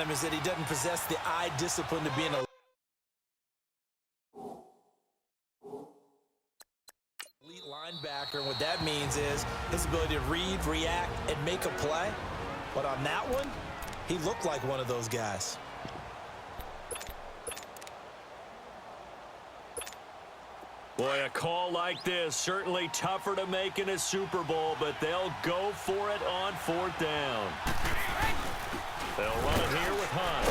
him is that he doesn't possess the eye discipline to be an elite linebacker. And what that means is his ability to read, react, and make a play. But on that one, he looked like one of those guys. Boy, a call like this, certainly tougher to make in a Super Bowl, but they'll go for it on 4th down. They'll run it here with Hunt.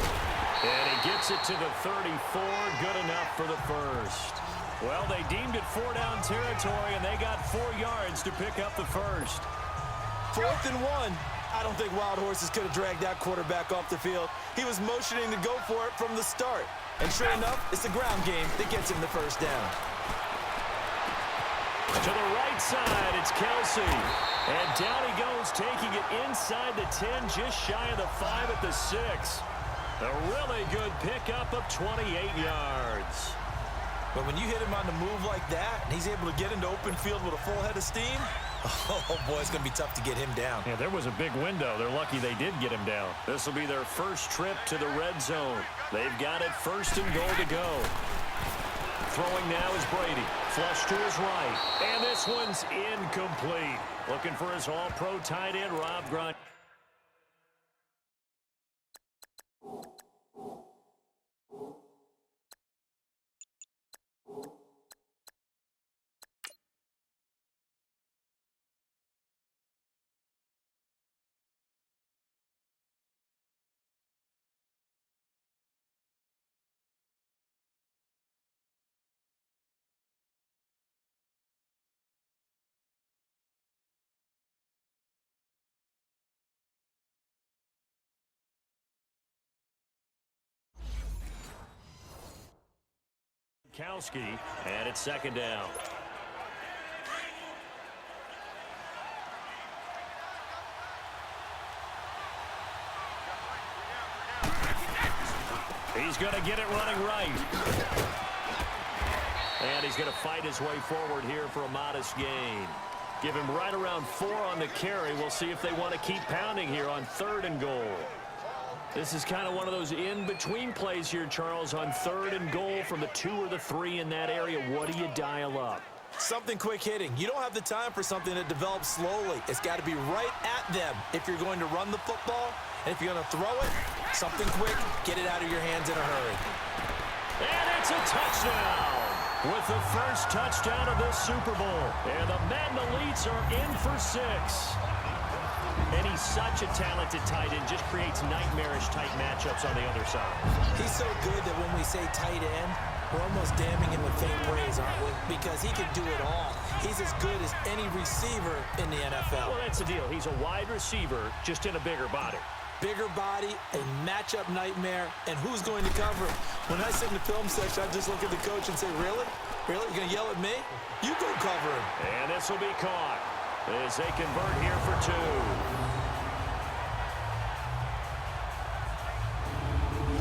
And he gets it to the 34, good enough for the first. Well, they deemed it 4-down territory, and they got 4 yards to pick up the first. 4th and 1. I don't think Wild Horses could have dragged that quarterback off the field. He was motioning to go for it from the start. And sure enough, it's the ground game that gets him the first down. To the right side, it's Kelsey. And down he goes, taking it inside the 10, just shy of the 5 at the 6. A really good pickup of 28 yards. But when you hit him on the move like that, and he's able to get into open field with a full head of steam, oh boy, it's going to be tough to get him down. Yeah, there was a big window. They're lucky they did get him down. This will be their first trip to the red zone. They've got it 1st and goal to go. Throwing now is Brady. Flush to his right. And this one's incomplete. Looking for his all-pro tight end, Rob Grunt. Kowski, and it's 2nd down. He's going to get it running right. And he's going to fight his way forward here for a modest gain. Give him right around 4 on the carry. We'll see if they want to keep pounding here on 3rd and goal. This is kind of one of those in-between plays here, Charles, on 3rd and goal from the 2 or the 3 in that area. What do you dial up? Something quick hitting. You don't have the time for something that develops slowly. It's got to be right at them if you're going to run the football. And if you're going to throw it, something quick, get it out of your hands in a hurry. And it's a touchdown with the first touchdown of this Super Bowl. And the Madden Elites are in for 6. And he's such a talented tight end, just creates nightmarish tight matchups on the other side. He's so good that when we say tight end, we're almost damning him with faint praise, aren't we? Because he can do it all. He's as good as any receiver in the NFL. Well, that's the deal. He's a wide receiver, just in a bigger body. Bigger body, a matchup nightmare, and who's going to cover him? When I sit in the film section, I just look at the coach and say, really? Really? You're going to yell at me? You go cover him. And this will be caught as they convert here for 2.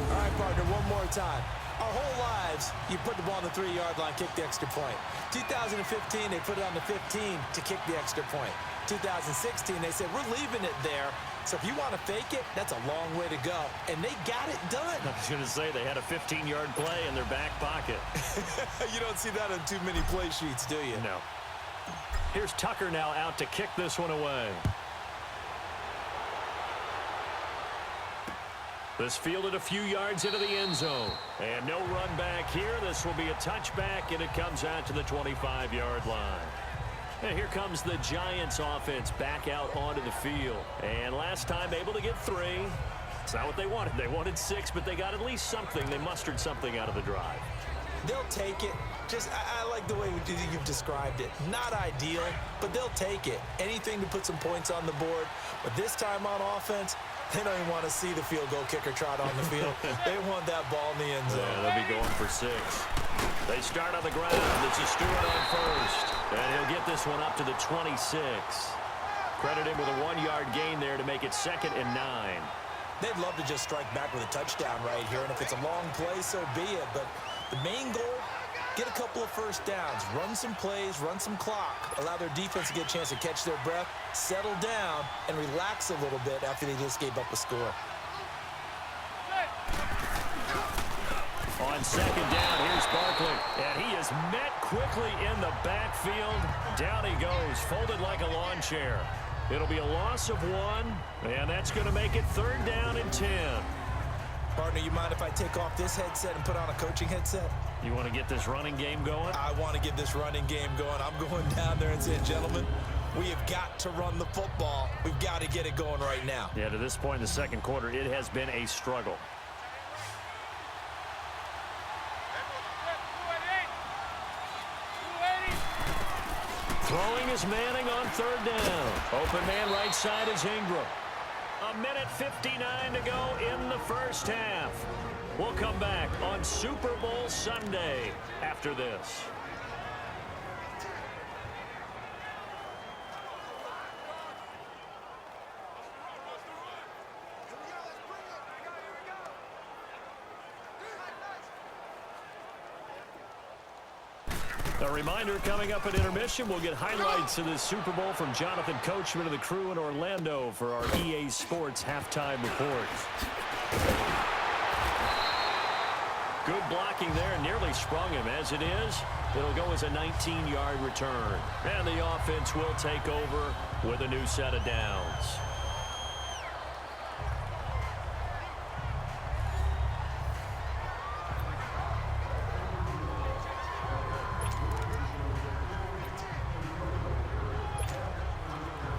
All right, partner, one more time. Our whole lives, you put the ball on the 3-yard line, kick the extra point. 2015, they put it on the 15 to kick the extra point. 2016, they said, we're leaving it there. So if you want to fake it, that's a long way to go. And they got it done. I was going to say, they had a 15-yard play in their back pocket. You don't see that on too many play sheets, do you? No. Here's Tucker now out to kick this one away. This fielded a few yards into the end zone. And no run back here. This will be a touchback, and it comes out to the 25-yard line. And here comes the Giants offense back out onto the field. And last time able to get 3. It's not what they wanted. They wanted 6, but they got at least something. They mustered something out of the drive. They'll take it. I like the way you've described it. Not ideal, but they'll take it. Anything to put some points on the board. But this time on offense, they don't even want to see the field goal kicker trot on the field. They want that ball in the end zone. Yeah, they'll be going for 6. They start on the ground. It's a Stewart on first. And he'll get this one up to the 26. Credit him with a 1-yard gain there to make it 2nd and 9. They'd love to just strike back with a touchdown right here. And if it's a long play, so be it. But the main goal, get a couple of first downs. Run some plays, run some clock. Allow their defense to get a chance to catch their breath, settle down, and relax a little bit after they just gave up a score. On second down, here's Barkley. And he is met quickly in the backfield. Down he goes, folded like a lawn chair. It'll be a loss of 1, and that's going to make it 3rd down and 10. Partner, you mind if I take off this headset and put on a coaching headset? You want to get this running game going? I want to get this running game going. I'm going down there and saying, gentlemen, we have got to run the football. We've got to get it going right now. Yeah, to this point in the second quarter, it has been a struggle. Throwing is Manning on 3rd down. Open man right side is Ingram. 1:59 to go in the first half. We'll come back on Super Bowl Sunday after this. A reminder, coming up at intermission, we'll get highlights of this Super Bowl from Jonathan Coachman and the crew in Orlando for our EA Sports halftime report. Good blocking there, nearly sprung him. As it is, it'll go as a 19-yard return. And the offense will take over with a new set of downs.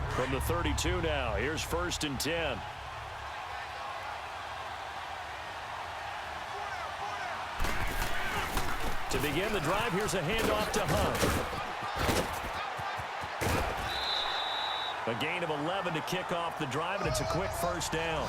From the 32 now, here's 1st and 10. To begin the drive, here's a handoff to Hunt. A gain of 11 to kick off the drive, and it's a quick 1st down.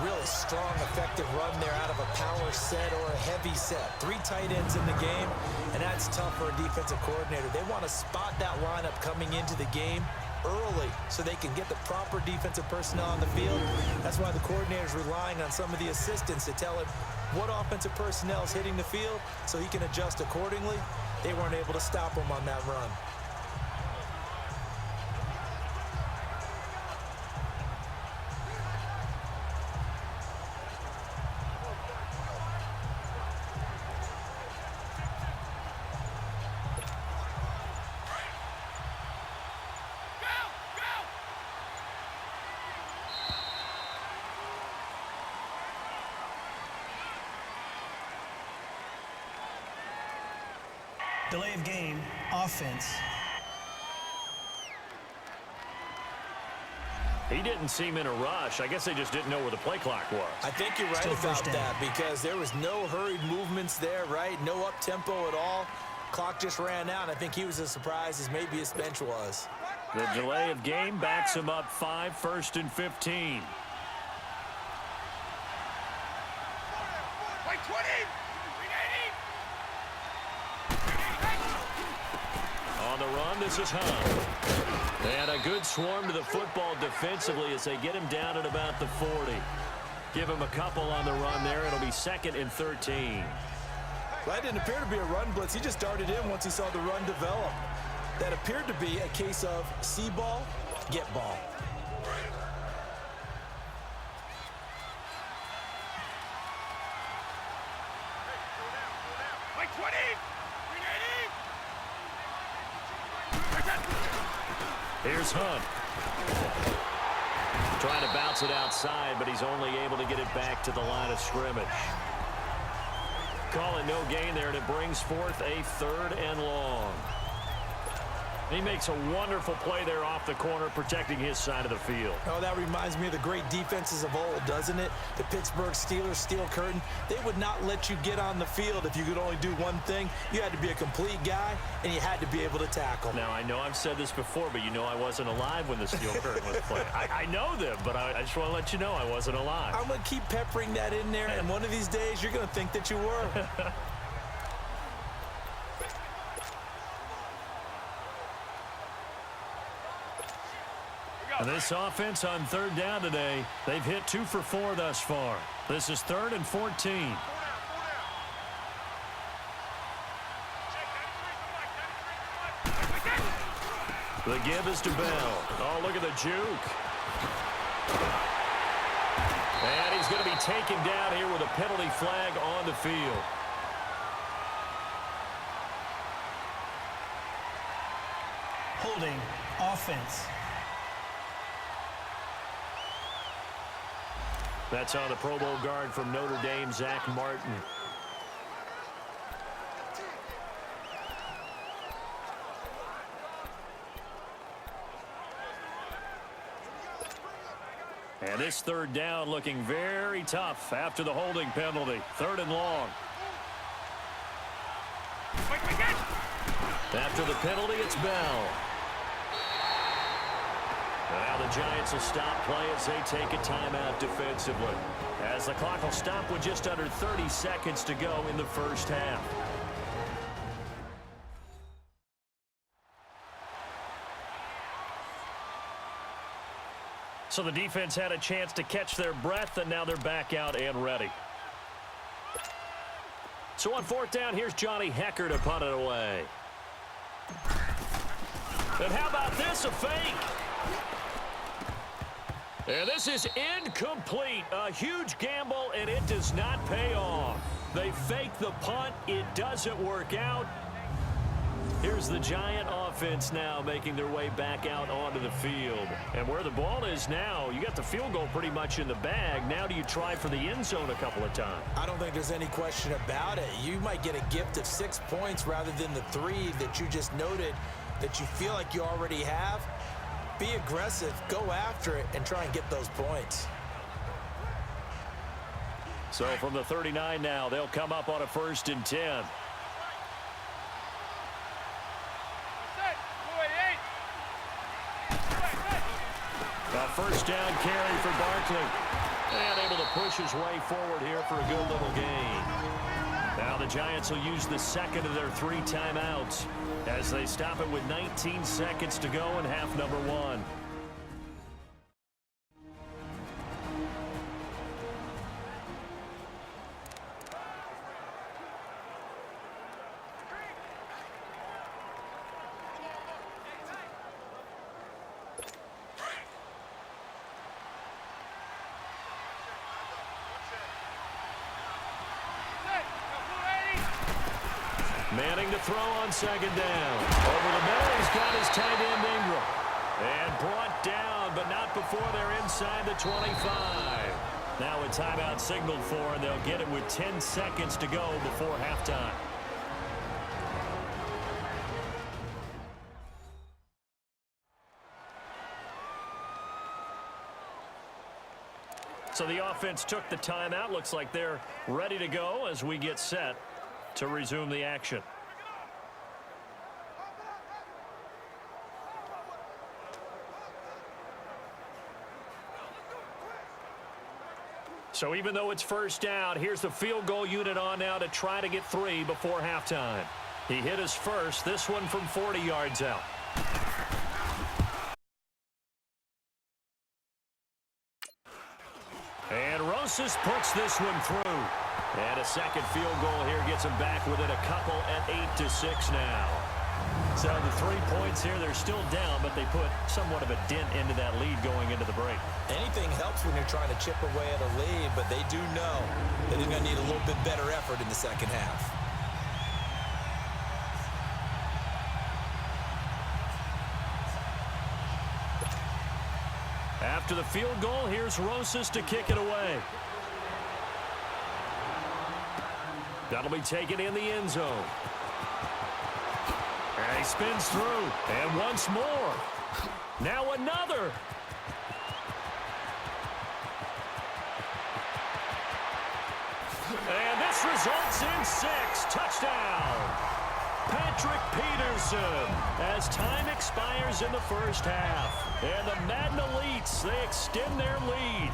Really strong, effective run there out of a power set or a heavy set. 3 tight ends in the game, and that's tough for a defensive coordinator. They want to spot that lineup coming into the game early so they can get the proper defensive personnel on the field. That's why the coordinator's relying on some of the assistants to tell him what offensive personnel is hitting the field so he can adjust accordingly. They weren't able to stop him on that run. Delay of game, offense. He didn't seem in a rush. I guess they just didn't know where the play clock was. I think you're right about that because there was no hurried movements there, right? No up-tempo at all. Clock just ran out. I think he was as surprised as maybe his bench was. The delay of game backs him up 5, 1st and 15. On the run, this is Hunt. And a good swarm to the football defensively as they get him down at about the 40. Give him a couple on the run there. It'll be 2nd and 13. Well, that didn't appear to be a run blitz. He just darted in once he saw the run develop. That appeared to be a case of see ball, get ball. Here's Hunt. Trying to bounce it outside, but he's only able to get it back to the line of scrimmage. Call it no gain there, and it brings forth a 3rd and long. He makes a wonderful play there off the corner, protecting his side of the field. Oh, that reminds me of the great defenses of old, doesn't it? The Pittsburgh Steelers, steel curtain. They would not let you get on the field if you could only do one thing. You had to be a complete guy, and you had to be able to tackle. Now, I know I've said this before, but you know I wasn't alive when the steel curtain was playing. I know them, but I just want to let you know I wasn't alive. I'm going to keep peppering that in there, and one of these days you're going to think that you were. This offense on 3rd down today, they've hit 2 for 4 thus far. This is 3rd and 14. The give is to Bell. Oh, look at the juke. And he's going to be take him down here with a penalty flag on the field. Holding offense. That's on the Pro Bowl guard from Notre Dame, Zach Martin. And this third down looking very tough after the holding penalty. 3rd and long. After the penalty, it's Bell. Now the Giants will stop play as they take a timeout defensively. As the clock will stop with just under 30 seconds to go in the first half. So the defense had a chance to catch their breath, and now they're back out and ready. So on 4th down, here's Johnny Hecker to punt it away. And how about this, a fake? And this is incomplete. A huge gamble, and it does not pay off. They fake the punt. It doesn't work out. Here's the Giant offense now making their way back out onto the field. And where the ball is now, you got the field goal pretty much in the bag. Now do you try for the end zone a couple of times? I don't think there's any question about it. You might get a gift of 6 points rather than the 3 that you just noted that you feel like you already have. Be aggressive, go after it, and try and get those points. So from the 39 now, they'll come up on a 1st and 10. A 1st down carry for Barkley. And able to push his way forward here for a good little gain. Now the Giants will use the 2nd of their 3 timeouts as they stop it with 19 seconds to go in half number 1. Manning to throw on 2nd down. Over the middle, he's got his tight end Ingram. And brought down, but not before they're inside the 25. Now a timeout signaled for, and they'll get it with 10 seconds to go before halftime. So the offense took the timeout. Looks like they're ready to go as we get set to resume the action. So even though it's 1st down, here's the field goal unit on now to try to get 3 before halftime. He hit his first, this one from 40 yards out. And Rosas puts this one through. And a 2nd field goal here gets him back within a couple at 8-6 now. So the 3 points here, they're still down, but they put somewhat of a dent into that lead going into the break. Anything helps when you're trying to chip away at a lead, but they do know that they're going to need a little bit better effort in the 2nd half. After the field goal, here's Rosas to kick it away. That'll be taken in the end zone. And he spins through. And once more. Now another. And this results in 6. Touchdown. Patrick Peterson as time expires in the first half. And the Madden Elites, they extend their lead.